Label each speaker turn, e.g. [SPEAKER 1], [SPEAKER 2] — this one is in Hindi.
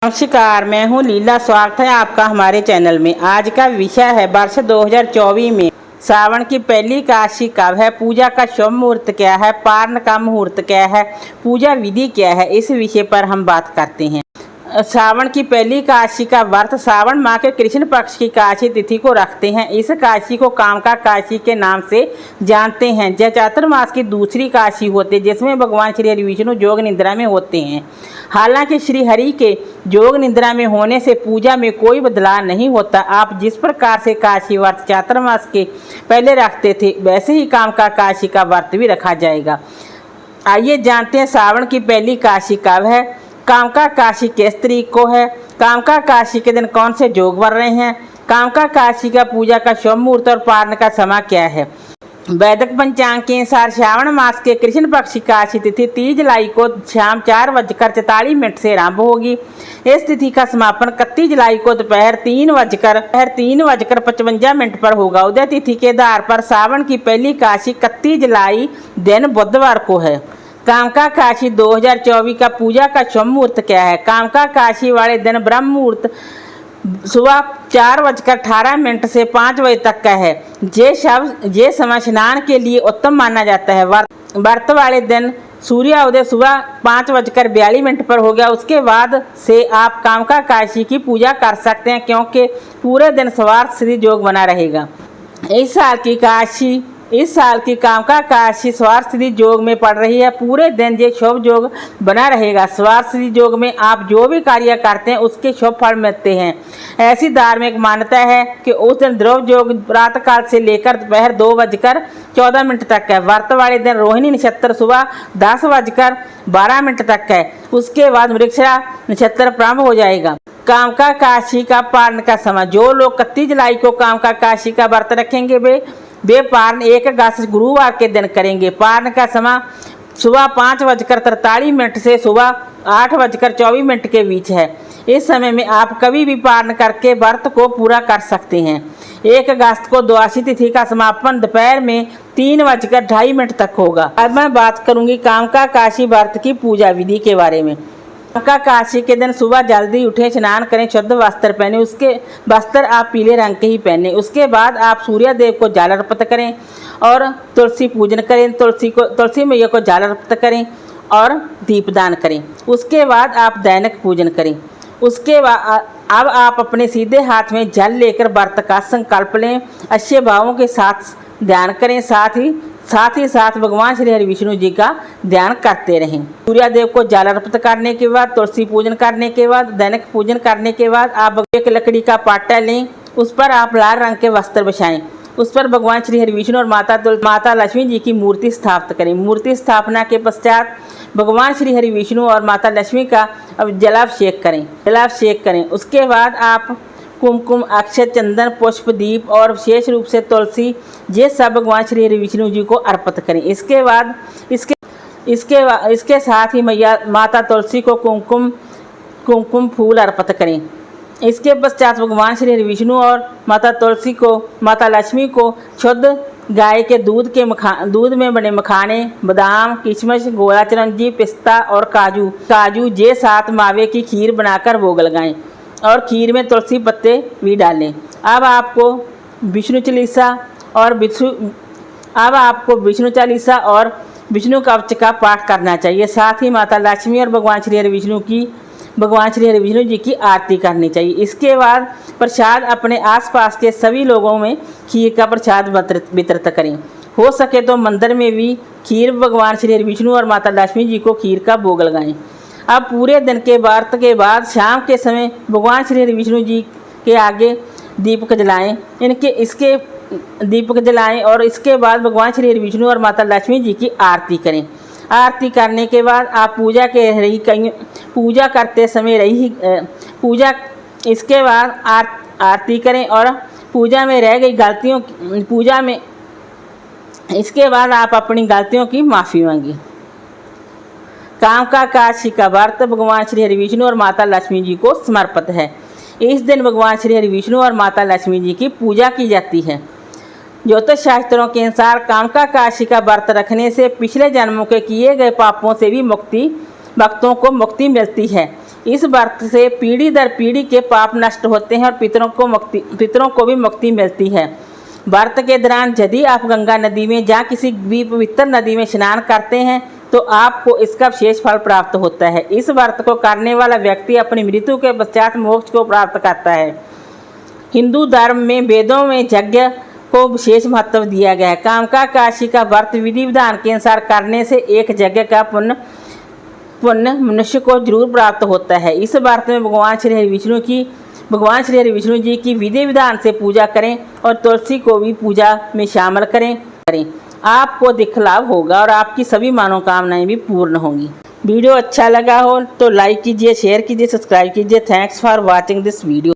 [SPEAKER 1] नमस्कार, मैं हूं लीला। स्वागत है आपका हमारे चैनल में। आज का विषय है वर्ष 2024 में सावन की पहली एकादशी कब है, पूजा का शुभ मुहूर्त क्या है, पारण का मुहूर्त क्या है, पूजा विधि क्या है, इस विषय पर हम बात करते हैं। सावन की पहली एकादशी का व्रत सावन माह के कृष्ण पक्ष की एकादशी तिथि को रखते हैं। इस एकादशी को कामका एकादशी के नाम से जानते हैं। यह चातुर्मास की दूसरी एकादशी होती है जिसमें भगवान श्री हरि विष्णु योग निद्रा में होते हैं। हालांकि श्री हरि के योग निद्रा में होने से पूजा में कोई बदलाव नहीं होता। आप जिस प्रकार से एकादशी व्रत चातुर्मास के पहले रखते थे वैसे ही कामका एकादशी का व्रत भी रखा जाएगा। आइए जानते हैं सावन की पहली एकादशी कब है, कामका एकादशी किस तारीख को है, कामका एकादशी के दिन कौन से योग बन रहे हैं, कामका एकादशी का पूजा का शुभ मुहूर्त और पारण का समय क्या है। वैदिक पंचांग के अनुसार श्रावण मास के कृष्ण पक्ष की एकादशी तिथि 30 जुलाई को शाम 4:44 से आरंभ होगी। इस तिथि का समापन 31 जुलाई को दोपहर 3:55 पर होगा। उदय तिथि के आधार पर सावन की पहली एकादशी 31 जुलाई दिन बुधवार को है। कामका एकादशी 2024 का पूजा का शुभ मुहूर्त क्या है। कामका एकादशी वाले दिन ब्रह्म मुहूर्त सुबह 4:18 से 5 बजे तक का है। ये समय स्नान के लिए उत्तम माना जाता है। व्रत वाले दिन सूर्योदय सुबह 5:42 पर हो गया। उसके बाद से आप कामका एकादशी की पूजा कर सकते हैं क्योंकि पूरे दिन स्वार्थ सिद्धि योग बना रहेगा। इस साल की कामका एकादशी स्वार्थ सिद्धि योग में पड़ रही है। पूरे दिन ये शुभ योग बना रहेगा। स्वार्थ सिद्धि योग में आप जो भी कार्य करते हैं उसके शुभ फल मिलते हैं। ऐसी धार्मिक मान्यता है कि उस दिन ध्रुव योग प्रातः काल से लेकर दोपहर 2:14 तक है। व्रत वाले दिन रोहिणी नक्षत्र सुबह 10:12 तक है। उसके बाद मृगशिरा नक्षत्र प्रारंभ हो जाएगा। कामका एकादशी का पारण का समय, जो लोग 31 जुलाई को कामका एकादशी का व्रत रखेंगे वे पारण 1 अगस्त गुरुवार के दिन करेंगे। पारण का समय सुबह 5:43 से सुबह 8:24 के बीच है। इस समय में आप कभी भी पारण करके व्रत को पूरा कर सकते हैं। 1 अगस्त को द्वादशी तिथि का समापन दोपहर में 3:2:30 तक होगा। अब मैं बात करूंगी कामका एकादशी व्रत की पूजा विधि के बारे में। कामका एकादशी के दिन सुबह जल्दी उठे, स्नान करें, शुद्ध वस्त्र पहने। उसके वस्त्र आप पीले रंग के ही पहने। उसके बाद आप सूर्य देव को जल अर्पित करें और तुलसी पूजन करें। तुलसी मैया को जल अर्पित करें और दीपदान करें। उसके बाद आप दैनिक पूजन करें। उसके बाद अब आप अपने सीधे हाथ में जल लेकर व्रत का संकल्प लें। अच्छे भावों के साथ ध्यान करें। साथ ही भगवान श्री हरि विष्णु जी का ध्यान करते रहें। सूर्य देव को जल अर्पित करने के बाद, तुलसी पूजन करने के बाद, दैनिक पूजन करने के बाद आप एक लकड़ी का पाटा लें। उस पर आप लाल रंग के वस्त्र बिछाएं। उस पर भगवान श्री हरि विष्णु और माता लक्ष्मी जी की मूर्ति स्थापित करें। मूर्ति स्थापना के पश्चात भगवान श्री हरि विष्णु और माता लक्ष्मी का जलाभिषेक करें। उसके बाद आप कुमकुम, अक्षत, चंदन, पुष्प, दीप और विशेष रूप से तुलसी ये सब भगवान श्री हरि विष्णु जी को अर्पित करें। इसके साथ ही माता तुलसी को कुमकुम फूल अर्पित करें। इसके पश्चात भगवान श्री हरि विष्णु और माता तुलसी को, माता लक्ष्मी को शुद्ध गाय के दूध में बने मखाने, बादाम, किशमिश, गोला चिरंजी, पिस्ता और काजू ये 7 मावे की खीर बनाकर भोग लगाएं और खीर में तुलसी पत्ते भी डालें। अब आपको विष्णु चालीसा और विष्णु कवच का पाठ करना चाहिए। साथ ही माता लक्ष्मी और भगवान श्री हरि विष्णु जी की आरती करनी चाहिए। इसके बाद प्रसाद अपने आसपास के सभी लोगों में खीर का प्रसाद वितरित करें। हो सके तो मंदिर में भी खीर भगवान श्री हरि विष्णु और माता लक्ष्मी जी को खीर का भोग लगाएं। अब पूरे दिन के व्रत के बाद शाम के समय भगवान श्री हरि विष्णु जी के आगे दीपक जलाएं और इसके बाद भगवान श्री हरि विष्णु और माता लक्ष्मी जी की आरती करें। आरती करने के बाद आप पूजा करते समय इसके बाद आरती करें और पूजा में रह गई इसके बाद आप अपनी गलतियों की माफ़ी मांगी। कामका एकादशी का व्रत भगवान श्री हरि विष्णु और माता लक्ष्मी जी को समर्पित है। इस दिन भगवान श्री हरि विष्णु और माता लक्ष्मी जी की पूजा की जाती है। ज्योतिष शास्त्रों के अनुसार कामका एकादशी का व्रत रखने से पिछले जन्मों के किए गए पापों से भी भक्तों को मुक्ति मिलती है। इस व्रत से पीढ़ी दर पीढ़ी के पाप नष्ट होते हैं और पितरों को भी मुक्ति मिलती है। व्रत के दौरान यदि आप गंगा नदी में या किसी भी पवित्र नदी में स्नान करते हैं तो आपको इसका विशेष फल प्राप्त होता है। इस व्रत को करने वाला व्यक्ति अपनी मृत्यु के पश्चात मोक्ष को प्राप्त करता है। हिंदू धर्म में वेदों में यज्ञ को विशेष महत्व दिया गया है। कामका काशी का व्रत विधि विधान के अनुसार करने से एक यज्ञ का पुण्य मनुष्य को जरूर प्राप्त होता है। इस व्रत में भगवान श्री हरि विष्णु जी की विधि विधान से पूजा करें और तुलसी को भी पूजा में शामिल करें। आपको दिखलाभ होगा और आपकी सभी मनोकामनाएं भी पूर्ण होंगी। वीडियो अच्छा लगा हो तो लाइक कीजिए, शेयर कीजिए, सब्सक्राइब कीजिए। Thanks for watching this video.